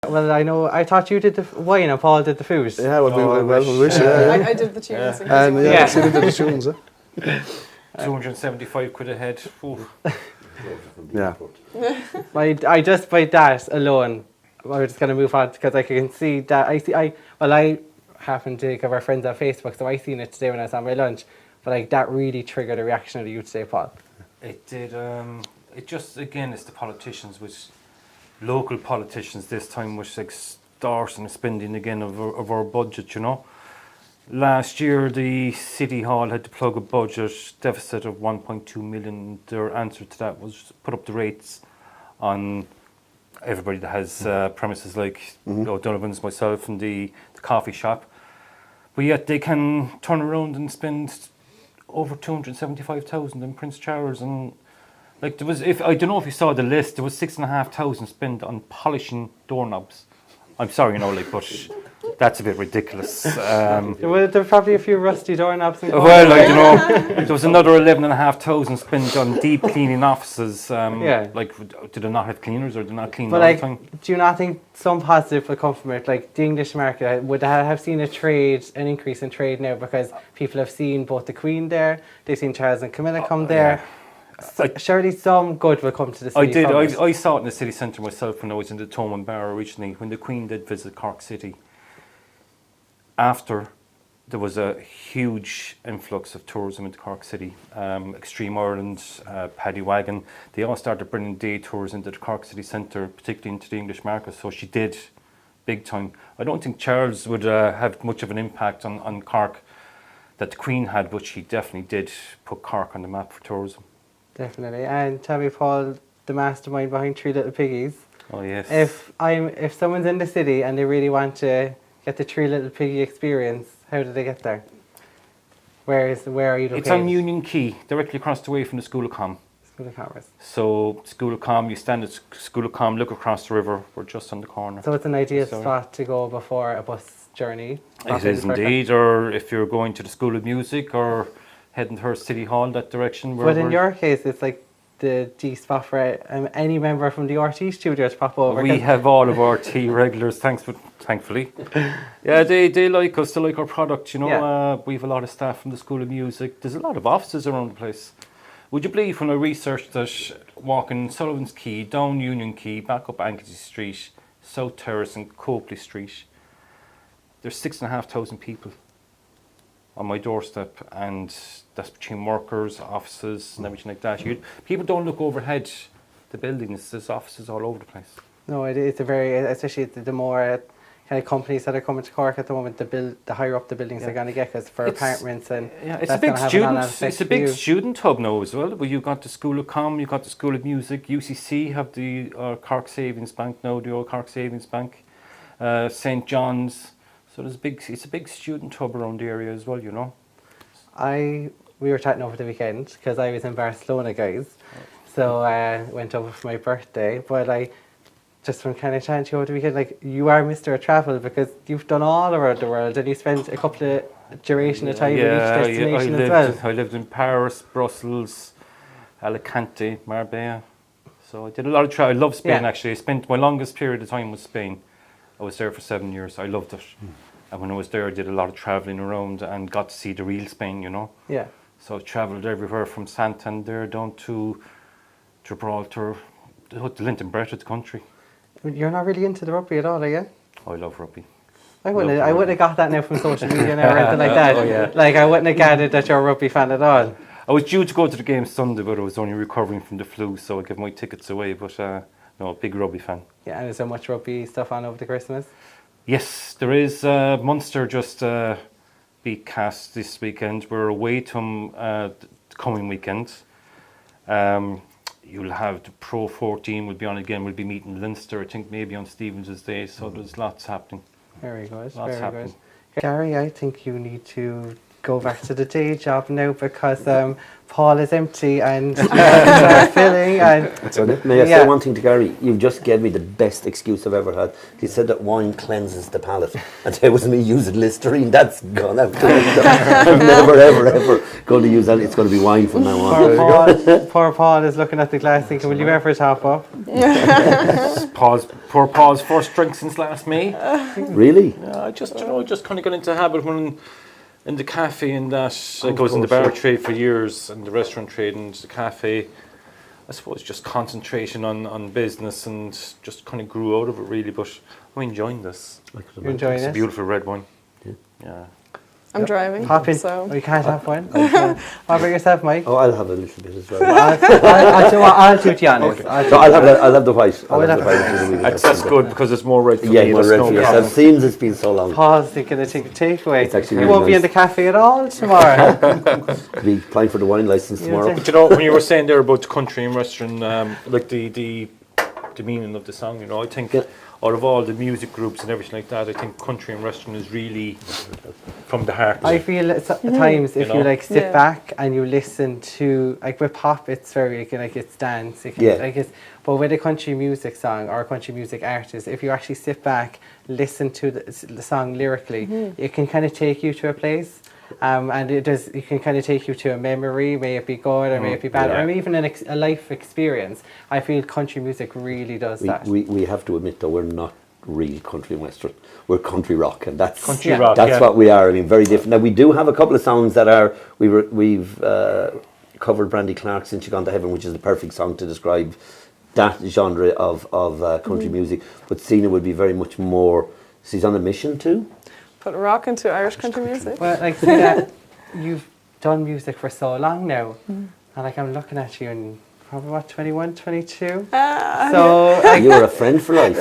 Well, I thought you did the wine and Paul did the food. Yeah, we wish. I did the tunes. And she did the tunes. 275 quid a head. Yeah. I just by that alone, we're just gonna move on because I can see that I happened to give our friends on Facebook, so I seen it today when I was on my lunch. But like that really triggered a reaction of you today, Paul. It did. It just again, it's the politicians, which local politicians this time, which extorting spending again of our budget. You know, last year the city hall had to plug a budget deficit of 1.2 million. Their answer to that was put up the rates on everybody that has premises like O'Donovan's, myself, and the coffee shop. But yet they can turn around and spend over 275,000 in Prince Charles, and like there was, I don't know if you saw the list, there was 6,500 spent on polishing doorknobs. I'm sorry, but that's a bit ridiculous. There were probably a few rusty doorknobs. Well, there was another 11,500 spent on deep cleaning offices. Like, did they not have cleaners, or did they not clean all the time? Do you not think some positive will come from it? Like the English market would have seen an increase in trade now because people have seen both the Queen there, they've seen Charles and Camilla come there. Yeah. So surely some good will come to the city. I saw it in the city centre myself when I was in the Thomond Bar originally, when the Queen did visit Cork City. After there was a huge influx of tourism into Cork City, Extreme Ireland, Paddy Wagon, they all started bringing day tours into the Cork City Centre, particularly into the English market. So she did big time. I don't think Charles would have much of an impact on Cork that the Queen had, but she definitely did put Cork on the map for tourism. Definitely. And tell me, Paul, the mastermind behind Three Little Piggies. Oh yes. If someone's in the city and they really want to get the Three Little Piggy experience, how do they get there? Where are you located? It's on Union Quay, directly across the way from the School of Com. School of Commerce. So School of Com, you stand at School of Com, look across the river. We're just on the corner. So it's an ideal spot to go before a bus journey. It is indeed, or if you're going to the School of Music or heading to City Hall, that direction. But in your case, it's like the spot for any member from the RT studio to pop over. We have all of our RT regulars, thankfully. Yeah, they like us, they like our product, we have a lot of staff from the School of Music. There's a lot of offices around the place. Would you believe when I researched that, walking Sullivan's Quay, down Union Quay, back up Ankersy Street, South Terrace and Copley Street, there's 6,500 people on my doorstep, and that's between workers, offices and everything like that. People don't look overhead the buildings, there's offices all over the place. No, it's a very, especially the more kind of companies that are coming to Cork at the moment, the higher up the buildings they're going to get, because for apartments and it's a big student hub now as well. But you've got the School of Com, you've got the School of Music, UCC have the Cork Savings Bank now, the old Cork Savings Bank, St. John's. So it's a big student hub around the area as well, We were chatting over the weekend because I was in Barcelona, guys. So I went over for my birthday. But just from kind of chatting to you over the weekend, like, you are Mr. Travel because you've done all around the world and you spent a couple of duration of time in each destination as well. I lived in Paris, Brussels, Alicante, Marbella. So I did a lot of travel. I love Spain actually. I spent my longest period of time with Spain. I was there for 7 years. I loved it. And when I was there, I did a lot of travelling around and got to see the real Spain, Yeah. So I travelled everywhere from Santander down to Gibraltar, the length and breadth of the country. You're not really into the rugby at all, are you? I love rugby. I wouldn't have got that now from social media now or anything like that. Oh, yeah. Like, I wouldn't have gathered that you're a rugby fan at all. I was due to go to the game Sunday, but I was only recovering from the flu, so I gave my tickets away. But no, big rugby fan. Yeah, and is there much rugby stuff on over the Christmas? Yes, there is. Munster just beat Cass this weekend. We're away to them the coming weekend. You'll have the Pro 14 will be on again. We'll be meeting Leinster, I think maybe on Stevens' Day. So there's lots happening. Very good. Lots happening. Gary, I think you need to go back to the day job now because Paul is empty and filling. And May I say one thing to Gary? You just gave me the best excuse I've ever had. He said that wine cleanses the palate. And it was me using Listerine. That's gone out. I'm never, ever going to use that. It's going to be wine from now on. Poor Paul is looking at the glass thinking, will you ever top up? Poor Paul's first drink since last May. Really? Yeah, I just kind of got into habit when in the cafe and that. I was in the bar trade for years and the restaurant trade and the cafe. I suppose just concentration on business and just kind of grew out of it really. But I'm enjoying this. You're enjoying It's it? a beautiful red wine. Yeah. I'm driving. Hop in. So. Oh, you can't have one. What about yourself, Mike? Oh, I'll have a little bit as well. I'll do it, honest. So I'll have the white. I'll have the white. That's good because it's more red for Yeah, me. more There's red no for problem. yourself. Seems it's been so long. Paul's thinking of taking a takeaway. It's actually You really won't be in nice. the cafe at all tomorrow. Be applying for the wine license tomorrow. But you know, when you were saying there about the country and western, like the meaning of the song, you know, I think out of all the music groups and everything like that, I think country and western is really from the heart. I feel at times if You you know? like sit back and you listen to, like with pop, it's very like it's dance. It can, Yeah. like it's, but with a country music song or a country music artist, if you actually sit back, listen to the song lyrically, it can kind of take you to a place. And it can kind of take you to a memory, may it be good or may it be bad, or even a life experience. I feel country music really does that. We have to admit though, we're not real country and western. We're country rock, and that's Country rock, That's yeah. what we are. I mean, very different. Now we do have a couple of songs that are we've covered Brandy Clark's "Since You Gone to Heaven," which is the perfect song to describe that genre of country music. But Sina would be very much more. She's on a mission too. Put rock into Irish country music. Well, like see that you've done music for so long now, and like I'm looking at you and probably what 21, 22. So like, You're a friend for life.